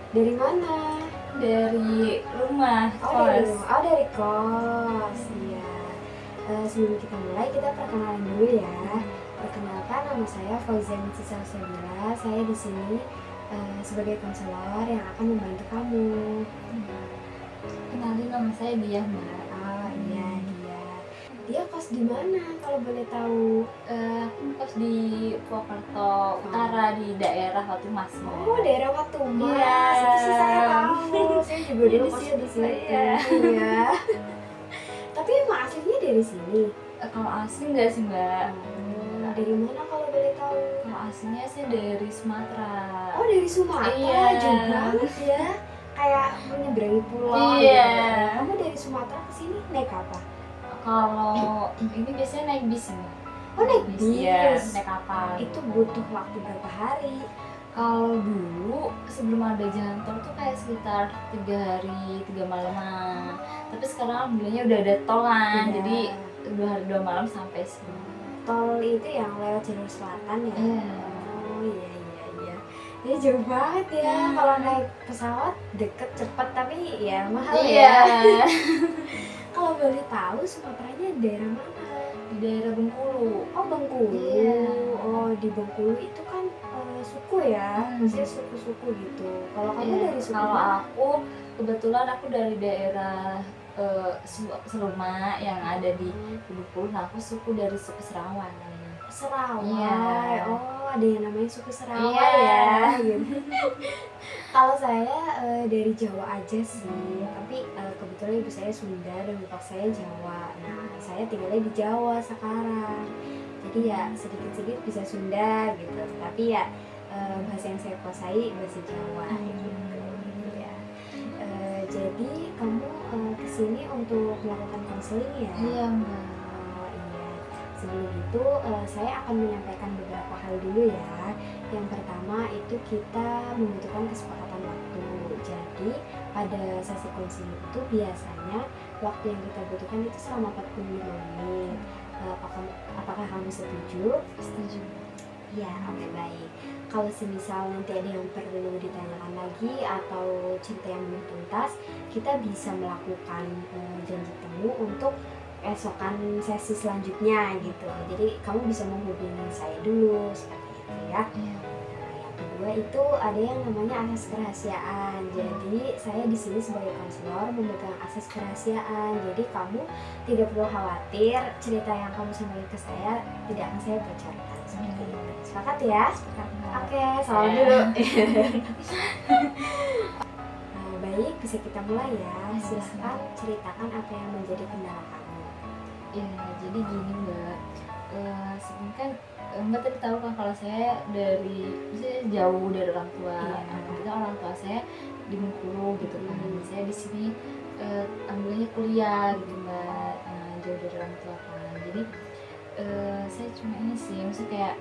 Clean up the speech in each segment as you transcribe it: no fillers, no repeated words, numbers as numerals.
Dari mana? Dari rumah, Dari kos. rumah. Dari kos. Iya. Sebelum kita mulai, kita perkenalan dulu ya. Perkenalkan, nama saya Fauzan Cisalsabila. Saya di sini sebagai konselor yang akan membantu kamu. Kenalin, nama saya Diah, Mbak. Oh iya, dia kos di mana kalau boleh tahu? Aku kos di Purwokerto Utara, di daerah Watu Mas. Oh, daerah Watu Mas. Iya. Itu sih saya tahu. Saya juga Iya, dulu di kosnya di situ. iya. Iya. Tapi emang aslinya dari sini. Kalau asli enggak sih, Mbak. Dari mana kalau boleh tahu? Kalau aslinya sih dari Sumatera. Oh, dari Sumatera. Iya. Jauh banget ya. Kayak menyeberangi pulau Iya. gitu. Kamu dari Sumatera ke sini naik apa? Kalau ini biasanya naik bis, Mbak. Oh, naik bis. Iya, naik kapal. Itu butuh waktu berapa hari? Kalau dulu sebelum ada jalan tol tuh kayak sekitar 3 hari 3 malam. Tapi sekarang alhamdulillahnya udah ada tol kan, Iya. jadi 2 hari 2 malam sampai sini. Tol itu yang lewat jalur selatan ya? Iya. Oh iya. Ini jauh banget ya. Kalau naik pesawat deket cepet tapi ya mahal Iya. ya. Kalau boleh tahu Sumateranya daerah mana? Di daerah Bengkulu. Oh, Bengkulu. Iya. Oh, di Bengkulu itu kan suku ya, maksudnya suku-suku gitu. Kalau kamu Iya. dari suku Kalau mana? aku kebetulan aku dari daerah Seruma yang ada di Bengkulu. Nah, aku suku dari suku Serawan. Serawai. Iya. Oh, ada yang namanya suku Serawai Iya. ya, gitu. Kalau saya dari Jawa aja sih, tapi kebetulan ibu saya Sunda dan bapak saya Jawa. Nah, saya tinggalnya di Jawa sekarang. Jadi ya sedikit-sedikit bisa Sunda gitu. Tapi ya bahasa yang saya kuasai bahasa Jawa gitu. Ya. Jadi kamu kesini untuk melakukan konseling ya? Iya, Mbak. Oh iya. Sebelum itu saya akan menyampaikan beberapa hal dulu ya. Yang pertama itu kita membutuhkan kesepakatan waktu. Jadi pada sesi konseling itu biasanya waktu yang kita butuhkan itu selama 45 menit. Apakah kamu setuju? Setuju. Ya, oke, baik. Kalau semisal nanti ada yang perlu ditanyakan lagi atau cerita yang belum tuntas, kita bisa melakukan janji temu untuk esokan sesi selanjutnya gitu. Jadi kamu bisa menghubungi saya dulu seperti itu ya. Iya. Nah, yang kedua itu ada yang namanya asas kerahasiaan. Jadi saya di sini sebagai konselor memegang asas kerahasiaan. Jadi kamu tidak perlu khawatir cerita yang kamu sampaikan ke saya tidak akan saya bocorkan. Seperti itu. Sepakat ya? Sepakat, Mbak. Oke, salam dulu. Baik, bisa kita mulai ya. Silahkan ceritakan apa yang menjadi kendala kamu. Ya, jadi gini, Mbak. Sebenarnya kan Mbak tadi tahu kan kalau saya misalnya jauh dari orang tua. Iya. Kita orang tua saya di Bengkulu gitu kan. Saya di sini ambilnya kuliah gitu, Mbak. Nah, jauh dari orang tua kan. Jadi saya cuma ini sih, maksudnya kayak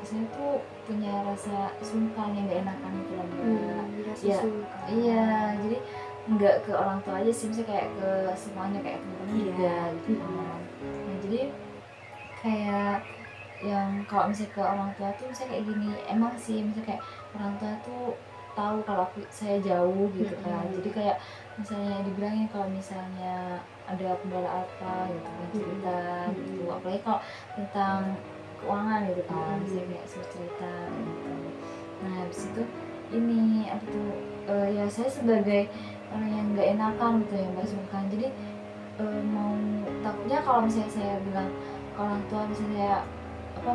saya tuh punya rasa sungkan yang gak enakan gitu loh, Mbak. Rasa Ya, sungkan. iya, jadi nggak ke orang tua aja sih, misalnya kayak ke semuanya, kayak teman-teman juga gitu kan. Nah, jadi kayak yang kalau misalnya ke orang tua tuh misalnya kayak gini, emang sih misalnya kayak orang tua tuh tahu kalau saya jauh gitu kan. Jadi kayak misalnya dibilangin kalau misalnya ada kendala apa gitu kan, cerita gitu, apalagi kalau tentang keuangan gitu kan, misalnya kayak suruh cerita gitu. Nah, habis itu ini apa tuh, ya saya sebagai orang yang nggak enakan gitu ya, Mbak, sungkan. Jadi mau takutnya kalau misalnya saya bilang ke orang tua misalnya saya apa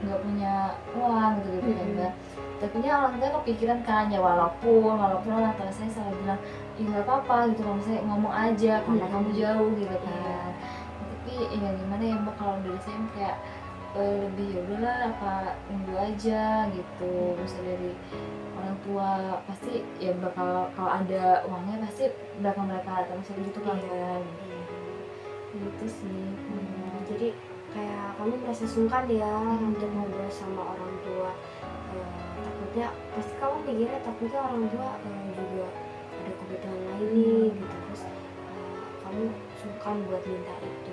nggak punya uang gitu kan, Mbak. Takutnya orang tua kepikiran kan, ya walaupun orang tua saya selalu bilang ya nggak apa-apa gitu, kalau saya ngomong aja karena kamu jauh gitu kan. Tapi ya gimana ya, Mbak, kalau dari saya kayak lebih ya udahlah, apa nunggu aja gitu. Misalnya dari orang tua pasti ya bakal, kalau ada uangnya pasti bakal mereka transfer gitu kan. Gitu sih. Jadi kayak kamu merasa sungkan ya untuk ngobrol sama orang tua. Takutnya pasti kamu pikirnya takutnya orang tua juga ada kebutuhan lain nih gitu, terus kamu sungkan buat minta itu.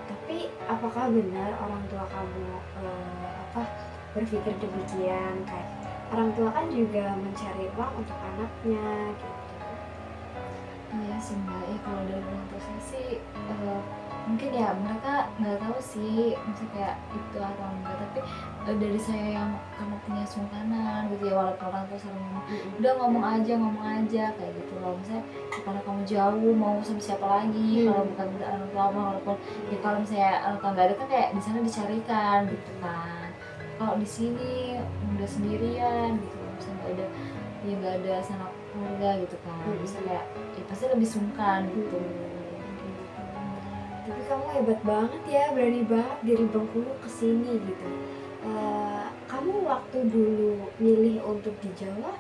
Tapi apakah benar orang tua kamu berpikir demikian, kayak orang tua kan juga mencari uang untuk anaknya gitu. Iya sih mbak, ya kalau dari orang tua saya sih mungkin ya mereka nggak tahu sih misalnya kayak itu atau enggak, tapi dari saya yang karena punya sungkanan gitu ya, walaupun orang tua selalu ngomong udah ngomong aja kayak gitu loh, misalnya ya karena kamu jauh mau sama siapa lagi kalau bukan minta orang tua, walaupun ya kalau misalnya orang tua nggak ada kan kayak di sana dicarikan gitu kan, kalau di sini udah sendirian gitu misalnya nggak ada, ya nggak ada sanak keluarga gitu kan, bisa kayak ya pasti lebih sungkan gitu. Tapi kamu hebat banget ya, berani banget dari Bengkulu ke sini gitu. Kamu waktu dulu milih untuk di Jawa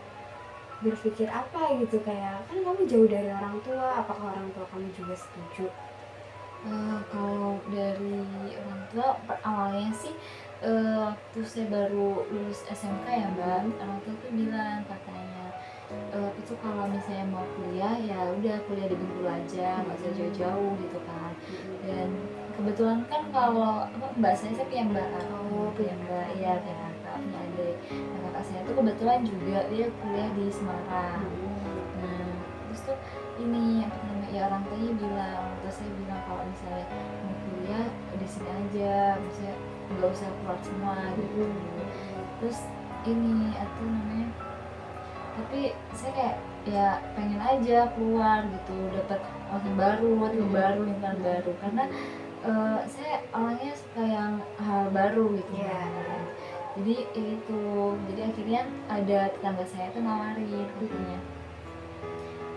berpikir apa gitu, kayak kan kamu jauh dari orang tua, apakah orang tua kamu juga setuju? Kalau dari orang tua awalnya sih waktu saya baru lulus SMK ya mbak, orang tua tuh bilang katanya itu kalau misalnya mau kuliah ya udah kuliah di Bengkulu aja, nggak usah jauh-jauh gitu kan. Dan kebetulan kan kalau mbak saya punya mbak, punya mbak, iya punya kakak, punya adik. Nah kakak saya tuh kebetulan juga dia kuliah di Semarang. Nah terus tuh ini apa namanya ya, orang tuanya bilang, orang tua saya bilang kalau misalnya mau kuliah di sini aja, misalnya nggak usah keluar semua gitu. Terus ini apa namanya, tapi saya kayak ya pengen aja keluar gitu, dapat wawasan baru, tim baru, lingkungan baru, karena saya orangnya suka yang hal baru gitu kan. Jadi ya itu, jadi akhirnya ada tetangga saya tuh nawarin katanya,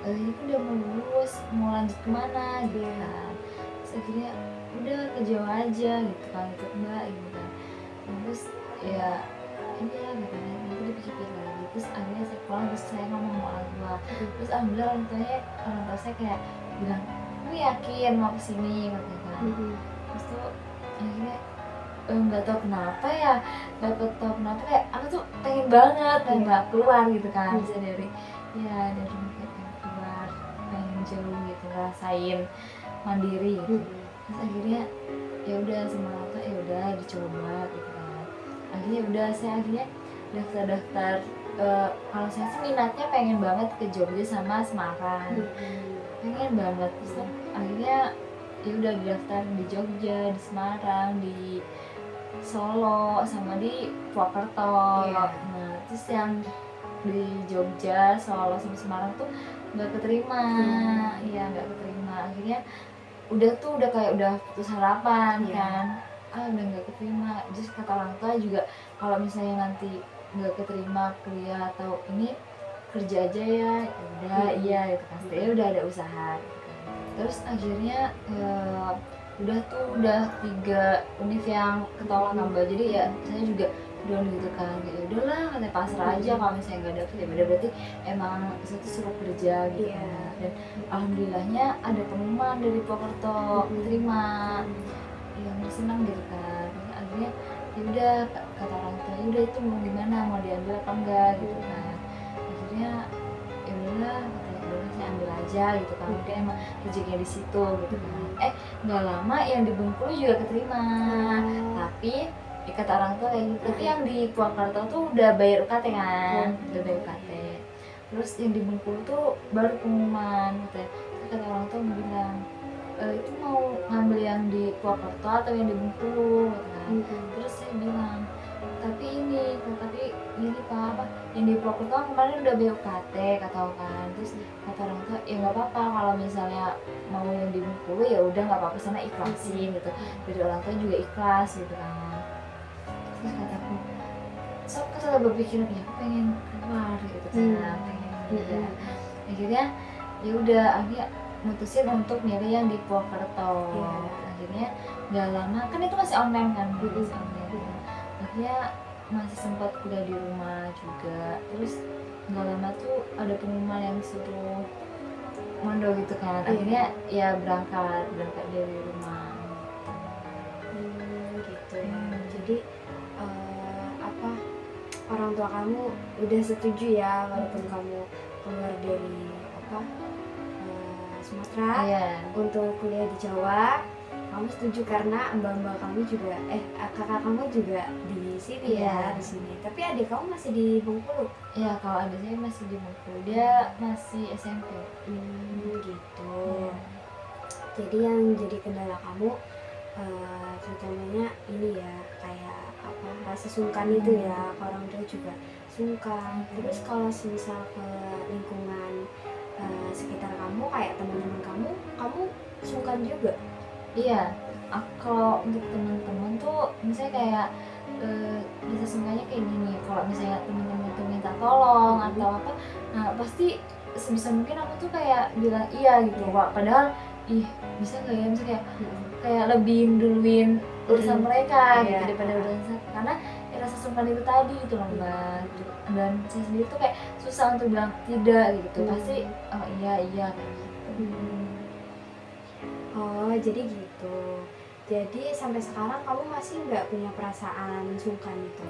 ini kan udah mau lulus, mau lanjut kemana gitu kan. Terus akhirnya udah ke Jawa aja gitu kan, ikut mbak gitu kan. Terus ya ini ya gitu kan, nanti dipikir lagi. Terus akhirnya saya pulang, terus saya ngomong sama orang tua. Terus alhamdulillah orang tua saya kayak bilang, kamu yakin mau kesini gitu kan. Terus tuh akhirnya nggak tahu kenapa ya, nggak tahu kenapa kayak aku tuh pengen banget keluar gitu kan, bisa dari ya dari rumah kayak pengen keluar, pengen jauh gitu, rasain mandiri gitu. Terus akhirnya ya udah sama orang tua, ya udah dicoba gitu kan. Akhirnya udah saya akhirnya daftar kalau saya sih minatnya pengen banget ke Jogja sama Semarang, pengen banget. Terus akhirnya ya udah daftar di Jogja, di Semarang, di Solo, sama di Purwokerto. Nah terus yang di Jogja, Solo sama Semarang tuh nggak keterima, iya nggak keterima. Akhirnya udah kayak udah putus harapan kan, udah nggak keterima. Terus kata orang tua juga kalau misalnya nanti nggak keterima kuliah atau ini, kerja aja ya, udah iya gitu kan, ya udah ada usaha gitu kan. Terus akhirnya udah 3 univ yang ketolak nambah, jadi ya saya juga down gitu kan, ya udahlah katanya pasrah aja, kalau misalnya nggak dapet ya udah berarti emang saya tuh suruh kerja gitu kan. Dan alhamdulillahnya ada pengumuman dari Purwokerto terima, yang senang gitu kan. Terus akhirnya ya udah kata orang tua, ya udah itu mau gimana, mau diambil apa enggak gitu kan. Akhirnya ya udah katanya udah saya ambil aja gitu kan, mungkin emang rezekinya di situ gitu kan. Nggak lama yang di Bengkulu juga keterima, tapi kata orang tua kayak gitu, tapi yang di Purwokerto tuh udah bayar UKT kan, udah bayar UKT. Terus yang di Bengkulu tuh baru pengumuman gitu. Terus kata orang tua bilang, itu mau ngambil yang di Purwokerto atau yang di Bengkulu kan. Terus saya bilang, tapi ini pak apa, yang di Purwokerto kemarin udah bayar UKT kata kan. Terus kata orang tua, ya nggak apa-apa kalau misalnya mau yang di Bengkulu ya udah nggak apa-apa, sana ikhlasin gitu. Dari orang tua juga ikhlas gitu kan. Terus kataku, saya berpikir ya aku pengen keluar gitu kan, pengen gitu. Akhirnya ya udah, akhirnya mutusin untuk milih yang di Purwokerto. Akhirnya nggak lama, kan itu masih online kan, masih online. Akhirnya masih sempat kuliah di rumah juga. Terus nggak lama tuh ada pengumuman yang suruh mondok gitu kan. Akhirnya ya berangkat dari rumah gitu ya. Jadi orang tua kamu udah setuju ya, walaupun kamu keluar dari Sumatera untuk kuliah di Jawa, kamu setuju karena mbak-mbak kamu juga kakak kamu juga di sini Iya. ya, di sini. Tapi adik kamu masih di Bengkulu. Ya kalau ada saya masih di Bengkulu, dia masih SMP. Gitu. Iya. Jadi yang jadi kendala kamu terutamanya ini ya, kayak apa, rasa sungkan itu ya, ke orang tua juga sungkan. Terus kalau misal ke lingkungan sekitar kamu, kayak teman-teman kamu sungkan juga. Iya, kalau untuk teman-teman tuh misalnya kayak bisa sungkanya kayak gini, kalau misalnya teman-teman tuh minta tolong atau apa, nah pasti sebisa mungkin aku tuh kayak bilang iya gitu, Pak. Padahal ih bisa nggak ya, misalnya kayak lebih duluin urusan mereka gitu Iya. daripada urusan saya, karena ya rasa sungkan itu tadi gitu loh Mbak. Dan saya sendiri tuh kayak susah untuk bilang tidak gitu, pasti oh iya iya kayak gitu. Oh, jadi gitu. Jadi sampai sekarang kamu masih nggak punya perasaan sungkan itu?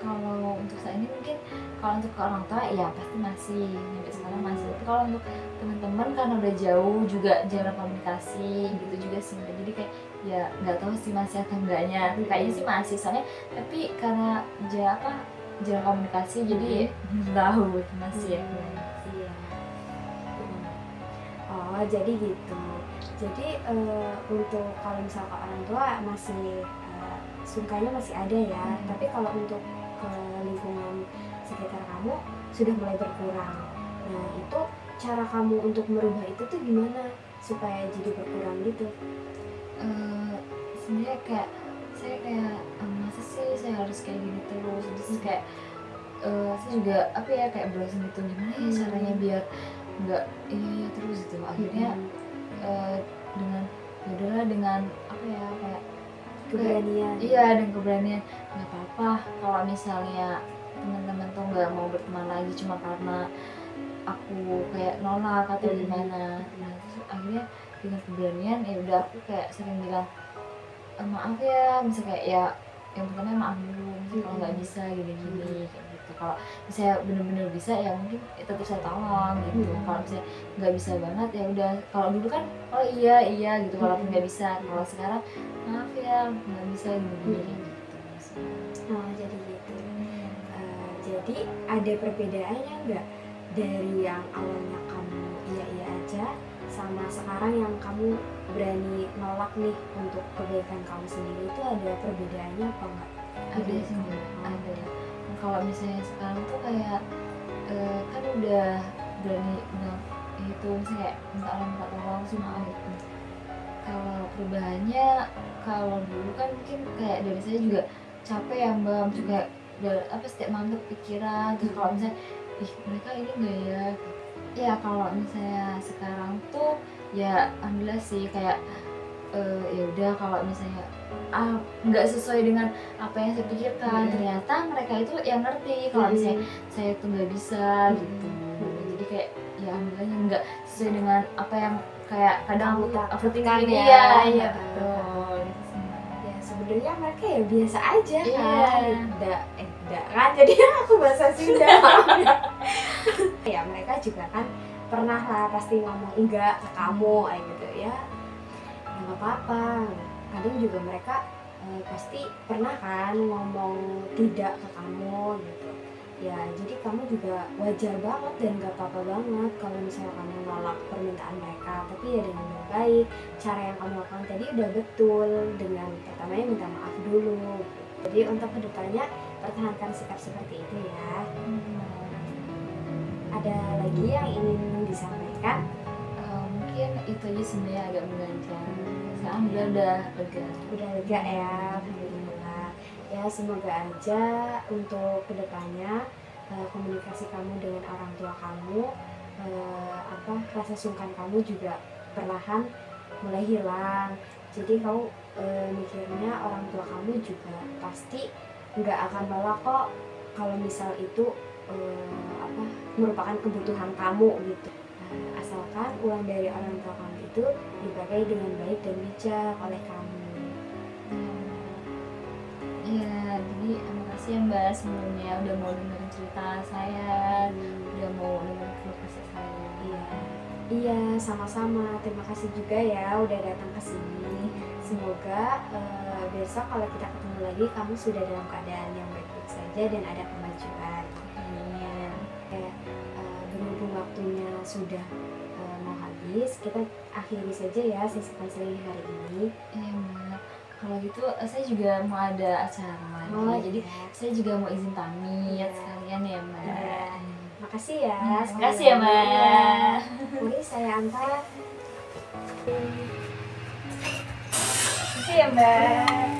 Kalau untuk saat ini mungkin, kalau untuk ke orang tua ya pasti masih, sampai sekarang masih. Tapi kalau untuk teman-teman karena udah jauh juga jarang komunikasi gitu juga sih Mbak. Jadi kayak ya nggak tahu sih masih atau enggaknya. Kayaknya sih masih, soalnya tapi karena jarang komunikasi jadi belum tahu itu masih ya. Iya. Oh, jadi gitu. Jadi untuk kalau misal ke orang tua masih sungkanya masih ada ya. Tapi kalau untuk ke lingkungan sekitar kamu sudah mulai berkurang. Nah, itu cara kamu untuk merubah itu tuh gimana supaya jadi berkurang gitu? Sebenarnya kayak saya kayak masa sih saya harus kayak gini terus kayak saya juga apa ya, kayak browsing gitu gimana ya caranya biar nggak iya terus gitu. Akhirnya dengan ya udahlah, dengan apa ya, kayak Keberanian. iya, dan keberanian, nggak apa-apa kalau misalnya teman-teman tuh nggak mau berteman lagi cuma karena aku kayak nolak atau gimana. Nah terus akhirnya dengan keberanian ya udah aku kayak sering bilang maaf ya, misalnya kayak ya yang pertama maaf dulu, misalnya kalau nggak bisa gini-gini kayak gitu. Kalau misalnya bener-bener bisa ya mungkin tetap saya tolong gitu. Kalau misalnya nggak bisa banget ya udah, kalau dulu kan oh iya iya gitu walaupun nggak bisa. Kalau sekarang maaf ya nggak bisa gini-gini kayak gitu. Oh, jadi gitu. Jadi ada perbedaannya nggak dari yang awalnya kamu iya-iya aja sama sekarang yang kamu berani nolak nih untuk kebaikan kamu sendiri, itu ada perbedaannya apa enggak? Ada sih Mbak, ada. Kalau misalnya sekarang tuh kayak kan udah berani bilang itu, misalnya kayak minta orang minta tolong sama gitu. Kalau perubahannya, kalau dulu kan mungkin kayak dari saya juga capek ya Mbak, juga apa setiap malam tuh pikiran. Terus kalau misalnya ih mereka ini enggak ya, ya kalau misalnya sekarang tuh ya alhamdulillah sih kayak ya udah, kalau misalnya nggak sesuai dengan apa yang saya pikirkan, ternyata mereka itu yang ngerti kalau misalnya saya tuh nggak bisa gitu. Jadi kayak ya alhamdulillahnya nggak sesuai dengan apa yang kayak kadang Kamu aku takutkan overthinking. ya. Iya betul gitu sih. Ya sebenarnya mereka ya biasa aja Iya. kan. Enggak kan, jadi aku bahasa Sunda. Ya mereka juga kan pernah lah pasti ngomong enggak ke kamu kayak gitu ya. Ya nggak apa-apa. Kadang juga mereka pasti pernah kan ngomong tidak ke kamu gitu. Ya jadi kamu juga wajar banget dan gak apa-apa banget kalau misalnya kamu nolak permintaan mereka, tapi ya dengan baik. Cara yang kamu lakukan tadi udah betul, dengan pertamanya minta maaf dulu. Jadi untuk kedepannya pertahankan sikap seperti itu ya. Ada lagi yang ingin disampaikan? Mungkin itu aja sebenarnya, agak mengganjal. Sekarang dia udah lega. Udah lega ya, alhamdulillah. Ya semoga aja untuk kedepannya komunikasi kamu dengan orang tua kamu, rasa sungkan kamu juga perlahan mulai hilang. Jadi kamu mikirnya orang tua kamu juga pasti nggak akan nolak kok kalau misal itu merupakan kebutuhan kamu gitu. Asalkan uang dari orang tua kamu itu dipakai dengan baik dan bijak oleh kamu. Iya, jadi makasih ya Mbak sebelumnya udah mau dengerin cerita saya, udah mau dengerin keluh kesah saya. Iya, sama-sama. Terima kasih juga ya udah datang ke sini. semoga besok kalau kita ketemu lagi kamu sudah dalam keadaan yang baik-baik saja dan ada kemajuan. Amin. Berhubung waktunya sudah mau habis, kita akhiri saja ya sesi konseling hari ini. Iya Mbak, kalau gitu saya juga mau ada acara lagi, jadi iya. saya juga mau izin pamit Iya. sekalian ya Mbak. Iya. Makasih ya. Terima kasih ya Mbak. Iya. Mari saya antar. Makasih ya Mbak.